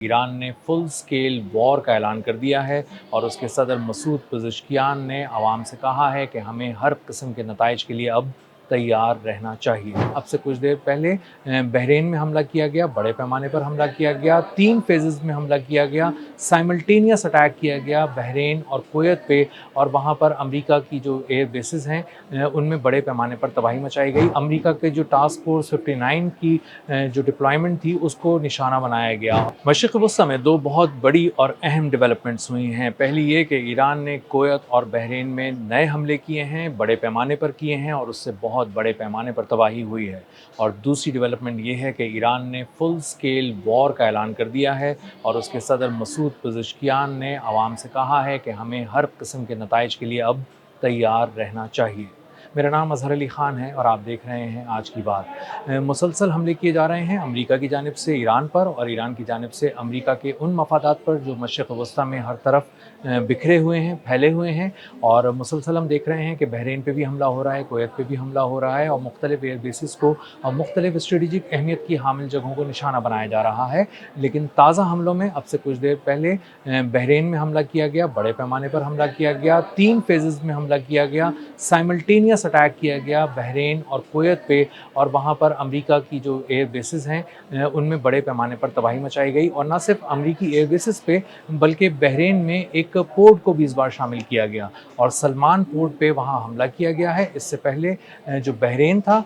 Iran ने full scale war का ऐलान कर दिया है और उसके सदर मसूद पेज़ेश्कियान ने आवाम से कहा है कि हमें हर किस्म के नताइज के लिए अब तैयार रहना चाहिए। अब से कुछ देर पहले बहरीन में हमला किया गया, बड़े पैमाने पर हमला किया गया, 3 फेजेज़ में हमला किया गया, साइमल्टेनियस अटैक किया गया बहरीन और कुवैत पे, और वहाँ पर अमेरिका की जो एयर बेसिस हैं उनमें बड़े पैमाने पर तबाही मचाई गई। अमेरिका के जो टास्क फोर्स 59 की जो डिप्लॉयमेंट थी उसको निशाना बनाया गया। मशरिक़ वस्ता में 2 बहुत बड़ी और अहम डेवलपमेंट्स हुई हैं। पहली ये कि ईरान ने कुवैत और बहरीन में नए हमले किए हैं, बड़े पैमाने पर किए हैं और उससे बहुत बड़े पैमाने पर तबाही हुई है। और दूसरी डेवलपमेंट ये है कि ईरान ने फुल स्केल वॉर का ऐलान कर दिया है और उसके सदर मसूद पेज़ेश्कियान ने आवाम से कहा है कि हमें हर किस्म के नताइज के लिए अब तैयार रहना चाहिए। मेरा नाम अज़हर अली ख़ान है और आप देख रहे हैं आज की बात। मुसलसल हमले किए जा रहे हैं अमेरिका की जानिब से ईरान पर और ईरान की जानिब से अमेरिका के उन मफादात पर जो मशरिक़ वस्ता में हर तरफ बिखरे हुए हैं, फैले हुए हैं। और मुसलसल हम देख रहे हैं कि बहरीन पे भी हमला हो रहा है, कुवैत पे भी हमला हो रहा है और मुख्तलिफ़ एयर बेसिस को और मुख्तलिफ़ स्ट्रेटेजिक अहमियत की हामिल जगहों को निशाना बनाया जा रहा है। लेकिन ताज़ा हमलों में अब से कुछ देर पहले बहरीन में हमला किया गया, बड़े पैमाने पर हमला किया गया, 3 फेजेज़ में हमला किया गया, साइमल्टेनियस अटैक किया गया बहरीन और कुवैत पे, और वहाँ पर अमेरिका की जो एयर बेसिस हैं उनमें बड़े पैमाने पर तबाही मचाई गई। और न सिर्फ अमेरिकी एयर बेसिस पे बल्कि बहरीन में एक पोर्ट को भी इस बार शामिल किया गया और सलमान पोर्ट पे वहाँ हमला किया गया है। इससे पहले जो बहरीन था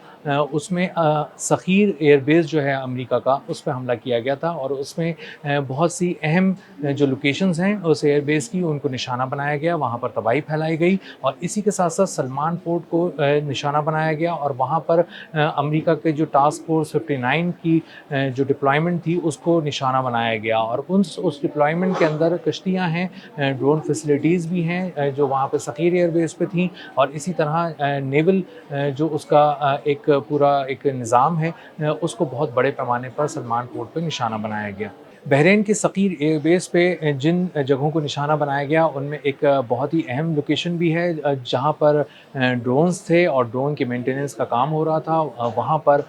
उसमें सखीर एयरबेस जो है अमेरिका का, उस पर हमला किया गया था और उसमें बहुत सी अहम जो लोकेशंस हैं उस एयरबेस की उनको निशाना बनाया गया, वहाँ पर तबाही फैलाई गई। और इसी के साथ साथ सलमान पोर्ट को निशाना बनाया गया और वहाँ पर अमेरिका के जो टास्क फोर्स 59 की जो डिप्लॉयमेंट थी उसको निशाना बनाया गया। और उस डिप्लॉयमेंट के अंदर कश्तियाँ हैं, ड्रोन फैसिलिटीज़ भी हैं जो वहाँ पर सखीर एयरबेस पे थी। और इसी तरह नेवल जो उसका एक पूरा एक निज़ाम है उसको बहुत बड़े पैमाने पर सलमान पोर्ट पे निशाना बनाया गया। बहरीन के सकीर एयरबेस पे जिन जगहों को निशाना बनाया गया उनमें एक बहुत ही अहम लोकेशन भी है जहाँ पर ड्रोन्स थे और ड्रोन के मेंटेनेंस का काम हो रहा था। वहाँ पर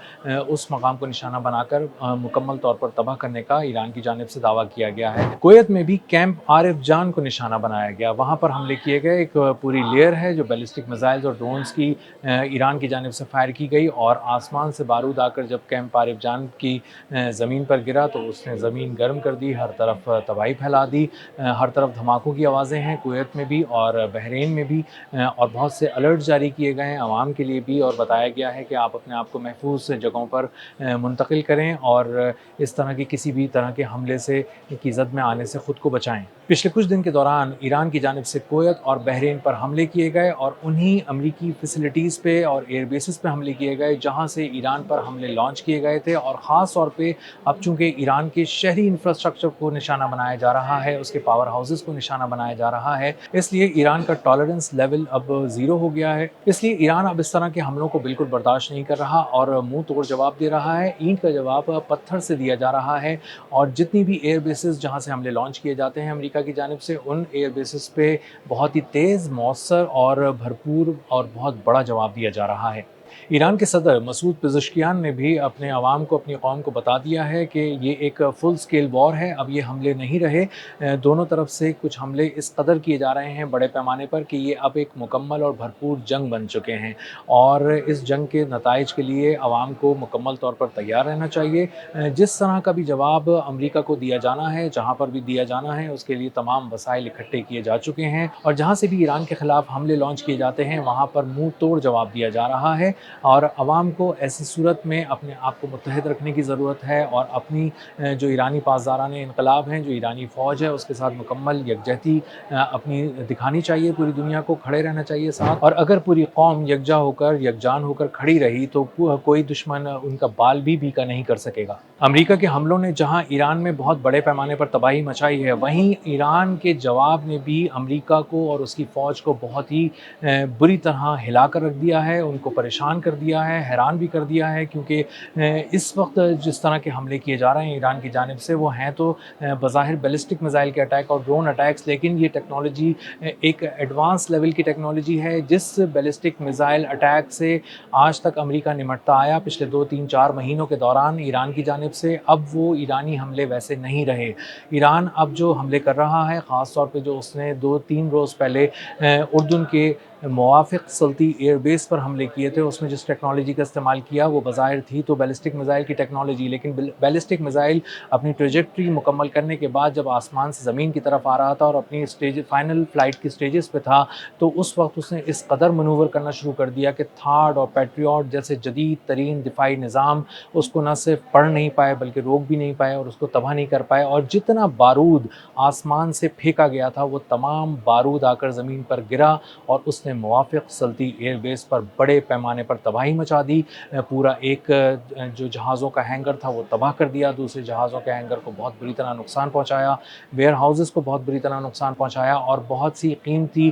उस मकाम को निशाना बनाकर मुकम्मल तौर पर तबाह करने का ईरान की जानिब से दावा किया गया है। कुवैत में भी कैंप आरिफ जान को निशाना बनाया गया, वहाँ पर हमले किए गए। एक पूरी लेयर है जो बैलिस्टिक मिसाइल्स और ड्रोन्स की ईरान की जानिब से फायर की गई और आसमान से बारूद आकर जब कैंप आरिफ जान की ज़मीन पर गिरा तो उसने ज़मीन गर्म कर दी, हर तरफ तबाही फैला दी। हर तरफ धमाकों की आवाज़ें हैं कुवैत में भी और बहरीन में भी। और बहुत से अलर्ट जारी किए गए हैं आवाम के लिए भी और बताया गया है कि आप अपने आप को महफूज जगहों पर मुंतकिल करें और इस तरह की किसी भी तरह के हमले से की ज़द में आने से ख़ुद को बचाएँ। पिछले कुछ दिन के दौरान ईरान की जानिब से कुवैत और बहरीन पर हमले किए गए और उन्हीं अमरीकी फैसिलिटीज़ पे और एयर बेसिस पे हमले किए गए जहाँ से ईरान पर हमले लॉन्च किए गए थे। और ख़ास तौर पे अब चूँकि ईरान के शहरी इंफ्रास्ट्रक्चर को निशाना बनाया जा रहा है, उसके पावर हाउसेस को निशाना बनाया जा रहा है, इसलिए ईरान का टॉलरेंस लेवल अब 0 हो गया है। इसलिए ईरान अब इस तरह के हमलों को बिल्कुल बर्दाश्त नहीं कर रहा और मुंह तोड़ जवाब दे रहा है। ईंट का जवाब पत्थर से दिया जा रहा है और जितनी भी एयर बेसिस जहाँ से हमले लॉन्च किए जाते हैं अमेरिका की जानिब से, उन एयर बेसिस पे बहुत ही तेज़, मौसर और भरपूर और बहुत बड़ा जवाब दिया जा रहा है। ईरान के सदर मसूद पेज़ेश्कियान ने भी अपने अवाम को, अपनी कौम को बता दिया है कि ये एक फुल स्केल वॉर है, अब ये हमले नहीं रहे। दोनों तरफ से कुछ हमले इस कदर किए जा रहे हैं बड़े पैमाने पर कि ये अब एक मुकम्मल और भरपूर जंग बन चुके हैं और इस जंग के नताइज के लिए अवाम को मुकम्मल तौर पर तैयार रहना चाहिए। जिस तरह का भी जवाब अमेरिका को दिया जाना है, जहाँ पर भी दिया जाना है, उसके लिए तमाम वसाइल इकट्ठे किए जा चुके हैं और जहाँ से भी ईरान के ख़िलाफ़ हमले लॉन्च किए जाते हैं वहाँ पर मुँह तोड़ जवाब दिया जा रहा है। और अवाम को ऐसी सूरत में अपने आप को मुत्तहिद रखने की ज़रूरत है और अपनी जो ईरानी पासदाराने इनकलाब हैं, जो ईरानी फ़ौज है, उसके साथ मुकम्मल यकजहती अपनी दिखानी चाहिए, पूरी दुनिया को खड़े रहना चाहिए साथ। और अगर पूरी कौम यकजा होकर, यकजान होकर खड़ी रही तो कोई दुश्मन उनका बाल भी बीका नहीं कर सकेगा। अमेरिका के हमलों ने जहां ईरान में बहुत बड़े पैमाने पर तबाही मचाई है, वहीं ईरान के जवाब ने भी अमेरिका को और उसकी फ़ौज को बहुत ही बुरी तरह हिला कर रख दिया है, उनको परेशान پریشان کر دیا ہے، حیران بھی کر دیا ہے، کیونکہ اس وقت جس طرح کے حملے کیے جا رہے ہیں ایران کی جانب سے وہ ہیں تو بظاہر بیلسٹک میزائل کے اٹیک اور ڈرون اٹیکس، لیکن یہ ٹیکنالوجی ایک ایڈوانس لیول کی ٹیکنالوجی ہے جس بیلسٹک میزائل اٹیک سے آج تک امریکہ نمٹتا آیا پچھلے 2-3-4 مہینوں کے دوران ایران کی جانب سے۔ اب وہ ایرانی حملے ویسے نہیں رہے۔ ایران اب جو حملے کر رہا ہے، خاص طور پہ جو اس نے 2-3 روز پہلے اردن کے موافق سلطی ایئر بیس پر حملے کیے تھے، اس میں جس ٹیکنالوجی کا استعمال کیا وہ بظاہر تھی تو بیلسٹک میزائل کی ٹیکنالوجی، لیکن بیلسٹک میزائل اپنی ٹریجیکٹری مکمل کرنے کے بعد جب آسمان سے زمین کی طرف آ رہا تھا اور اپنی فائنل فلائٹ کی سٹیجز پہ تھا، تو اس وقت اس نے اس قدر منور کرنا شروع کر دیا کہ تھاڈ اور پیٹریوٹ جیسے جدید ترین دفاعی نظام اس کو نہ صرف پڑھ نہیں پائے بلکہ روک بھی نہیں پائے اور اس کو تباہ نہیں کر پائے، اور جتنا بارود آسمان سے پھینکا گیا تھا وہ تمام بارود آ کر زمین پر گرا اور اس نے موافق سلطی ایئر بیس پر بڑے پیمانے پر تباہی مچا دی۔ پورا ایک جو جہازوں کا ہینگر تھا وہ تباہ کر دیا، دوسرے جہازوں کے ہینگر کو بہت بری طرح نقصان پہنچایا، ویئر ہاؤسز کو بہت بری طرح نقصان پہنچایا، اور بہت سی قیمتی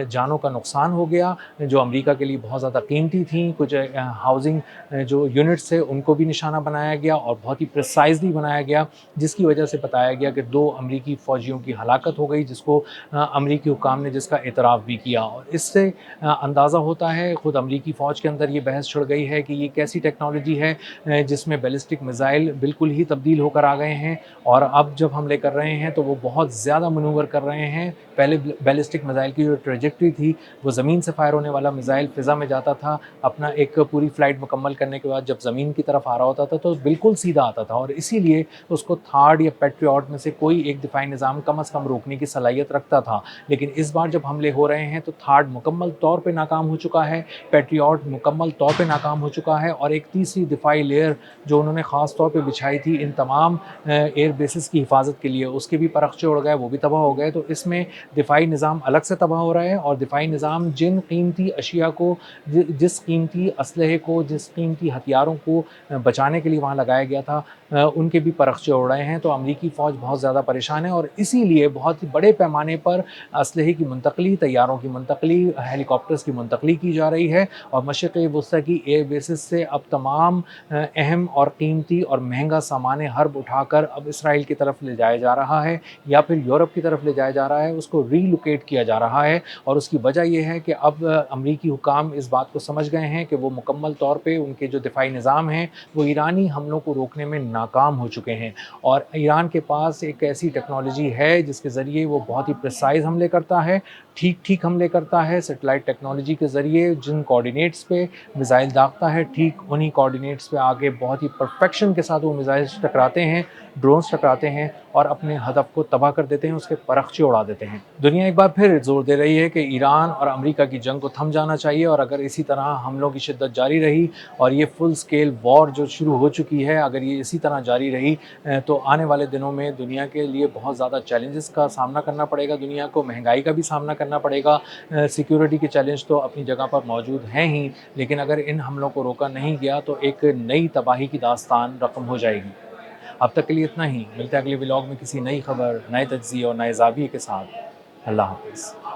جانوں کا نقصان ہو گیا جو امریکہ کے لیے بہت زیادہ قیمتی تھیں۔ کچھ ہاؤسنگ جو یونٹس تھے ان کو بھی نشانہ بنایا گیا اور بہت ہی پریسائزلی بنایا گیا، جس کی وجہ سے بتایا گیا کہ 2 امریکی فوجیوں کی ہلاکت ہو گئی، جس کو امریکی حکام نے جس کا اعتراف بھی کیا۔ اور اس سے اندازہ ہوتا ہے، خود امریکی فوج کے اندر یہ بحث چھڑ گئی ہے کہ یہ کیسی ٹیکنالوجی ہے جس میں بیلسٹک میزائل بالکل ہی تبدیل ہو کر آ گئے ہیں، اور اب جب حملے کر رہے ہیں تو وہ بہت زیادہ منور کر رہے ہیں۔ پہلے بیلسٹک میزائل کی جو ٹریجیکٹری تھی وہ زمین سے فائر ہونے والا میزائل فضا میں جاتا تھا، اپنا ایک پوری فلائٹ مکمل کرنے کے بعد جب زمین کی طرف آ رہا ہوتا تھا تو بالکل سیدھا آتا تھا، اور اسی لیے اس کو تھاڈ یا پیٹریوٹ میں سے کوئی ایک دفاعی نظام کم از کم روکنے کی صلاحیت رکھتا تھا۔ لیکن اس بار جب حملے ہو رہے ہیں تو تھاڈ مکمل طور پہ ناکام ہو چکا ہے، پیٹریوٹ مکمل طور پہ ناکام ہو چکا ہے، اور ایک تیسری دفاعی لیئر جو انہوں نے خاص طور پہ بچھائی تھی ان تمام ایئر بیسز کی حفاظت کے لیے، اس کے بھی پرخچے اڑ گئے، وہ بھی تباہ ہو گئے۔ تو اس میں دفاعی نظام الگ سے تباہ ہو رہا ہے، اور دفاعی نظام جن قیمتی اشیاء کو، جس قیمتی اسلحے کو، جس قیمتی ہتھیاروں کو بچانے کے لیے وہاں لگایا گیا تھا ان کے بھی پرخچے اڑ رہے ہیں۔ تو امریکی فوج بہت زیادہ پریشان ہے، اور اسی لیے بہت ہی بڑے پیمانے پر اسلحے کی منتقلی، طیاروں کی منتقلی، ہیلی کاپٹرز کی منتقلی کی جا رہی ہے، اور مشرق وسطیٰ کی ایئر بیسز سے اب تمام اہم اور قیمتی اور مہنگا سامان حرب اٹھا کر اب اسرائیل کی طرف لے جایا جا رہا ہے یا پھر یورپ کی طرف لے جایا جا رہا ہے، اس کو ری لوکیٹ کیا جا رہا ہے۔ اور اس کی وجہ یہ ہے کہ اب امریکی حکام اس بات کو سمجھ گئے ہیں کہ وہ مکمل طور پہ ان کے جو دفاعی نظام ہیں وہ ایرانی حملوں کو روکنے میں ناکام ہو چکے ہیں، اور ایران کے پاس ایک ایسی ٹیکنالوجی ہے جس کے ذریعے وہ بہت ہی پریسائز حملے کرتا ہے، ٹھیک حملے کرتا ہے، سیٹلائٹ ٹیکنالوجی کے ذریعے جن کوارڈینیٹس پہ میزائل داغتا ہے ٹھیک انہی کوارڈینیٹس پہ آگے بہت ہی پرفیکشن کے ساتھ وہ میزائل ٹکراتے ہیں، ڈرونز ٹکراتے ہیں اور اپنے ہدف کو تباہ کر دیتے ہیں، اس کے پرخچے اڑا دیتے ہیں۔ دنیا ایک بار پھر زور دے رہی ہے کہ ایران اور امریکہ کی جنگ کو تھم جانا چاہیے، اور اگر اسی طرح حملوں کی شدت جاری رہی اور یہ فل سکیل وار جو شروع ہو چکی ہے اگر یہ اسی طرح جاری رہی تو آنے والے دنوں میں دنیا کے لیے بہت زیادہ چیلنجز کا سامنا کرنا پڑے گا، دنیا کو مہنگائی کا بھی سامنا کرنا پڑے گا، سیکیورٹی کے چیلنج تو اپنی جگہ پر موجود ہیں ہی، لیکن اگر ان حملوں کو روکا نہیں گیا تو ایک نئی تباہی کی داستان رقم ہو جائے گی۔ اب تک کے لیے اتنا ہی، ملتے ہیں اگلے ولاگ میں کسی نئی خبر، نئے تجزیے اور نئے زاویے کے ساتھ۔ اللہ حافظ۔